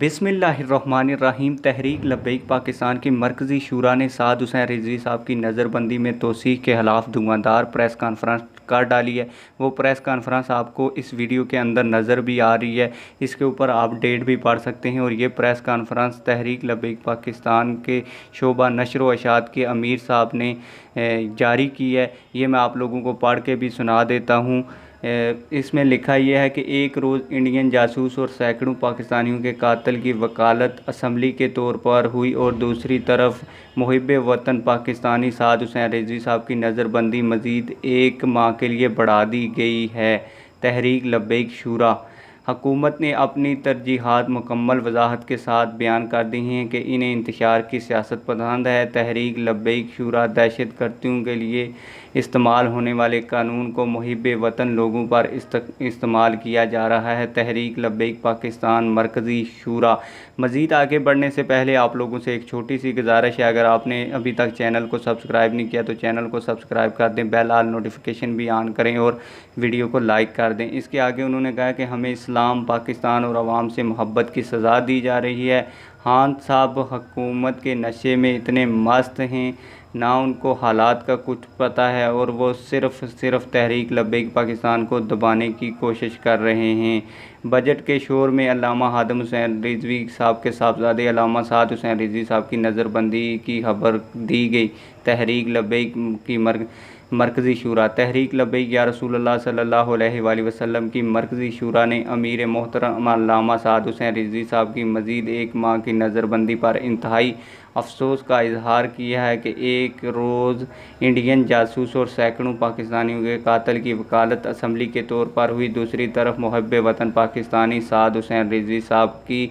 बिस्मिल्लाहिर्रहमानिर्रहीम। तहरीक लब्बैक पाकिस्तान की मरकज़ी शूरा ने साद हुसैन रिजवी साहब की नज़रबंदी में तोसीक़ के ख़िलाफ़ धुआंधार प्रेस कॉन्फ्रेंस कर डाली है। वो प्रेस कॉन्फ्रेंस आपको इस वीडियो के अंदर नज़र भी आ रही है, इसके ऊपर आप डेट भी पढ़ सकते हैं। और ये प्रेस कॉन्फ्रेंस तहरीक लब्बैक पाकिस्तान के शोबा नशर व इशाअत के अमीर साहब ने जारी की है। ये मैं आप लोगों को पढ़ के भी सुना देता हूँ। इसमें लिखा यह है कि एक रोज़ इंडियन जासूस और सैकड़ों पाकिस्तानियों के कातल की वकालत असम्बली के तौर पर हुई, और दूसरी तरफ मुहिब्बे वतन पाकिस्तानी साद हुसैन रिजवी साहब की नज़रबंदी मज़ीद 1 माह के लिए बढ़ा दी गई है। तहरीक लब्बैक शूरा हुकूमत ने अपनी तरजीहात मुकम्मल वजाहत के साथ बयान कर दी हैं कि इन्हें इंतशार की सियासत पसंद है। तहरीक लब्बैक शूरा दहशत गर्दियों के लिए इस्तेमाल होने वाले कानून को मुहिब्बे वतन लोगों पर इस्तेमाल किया जा रहा है। तहरीक लब्बैक पाकिस्तान मरकज़ी शूरा। मज़ीद आगे बढ़ने से पहले आप लोगों से एक छोटी सी गुजारिश है, अगर आपने अभी तक चैनल को सब्सक्राइब नहीं किया तो चैनल को सब्सक्राइब कर दें, बेल आल नोटिफिकेशन भी ऑन करें और वीडियो को लाइक कर दें। इसके आगे उन्होंने कहा कि हमें इस्लाम, पाकिस्तान और अवाम से मोहब्बत की सज़ा दी जा रही है। खान साहब हुकूमत के नशे में इतने मस्त हैं, ना उनको हालात का कुछ पता है, और वो सिर्फ़ तहरीक लब्बैक पाकिस्तान को दबाने की कोशिश कर रहे हैं। बजट के शोर में अल्लामा हादम हुसैन रिजवी साहब के साहबजादे अल्लामा साद हुसैन रिजवी साहब की नज़रबंदी की खबर दी गई। तहरीक लब्बैक की मरकज़ी शूरा। तहरीक लब्बैक या रसूलुल्लाह सल्लल्लाहु अलैहि वसल्लम की मरकज़ी शूरा ने अमीर मोहतरम अल्लामा साद हुसैन रिजवी साहब की मज़ीद 1 माह की नज़रबंदी पर इंतहाई अफसोस का इजहार किया है कि एक रोज़ इंडियन जासूस और सैकड़ों पाकिस्तानियों के कातल की वकालत असम्बली के तौर पर हुई। दूसरी तरफ मुहब्बे वतन पाकिस्तानी साद हुसैन रिजवी साहब की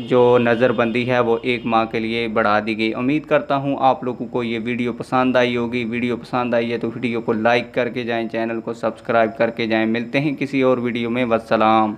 जो नज़रबंदी है वो 1 माह के लिए बढ़ा दी गई। उम्मीद करता हूँ आप लोगों को ये वीडियो पसंद आई होगी। वीडियो पसंद आई है तो वीडियो को लाइक करके जाएँ, चैनल को सब्सक्राइब करके जाएँ। मिलते हैं किसी और वीडियो में। वस्सलाम।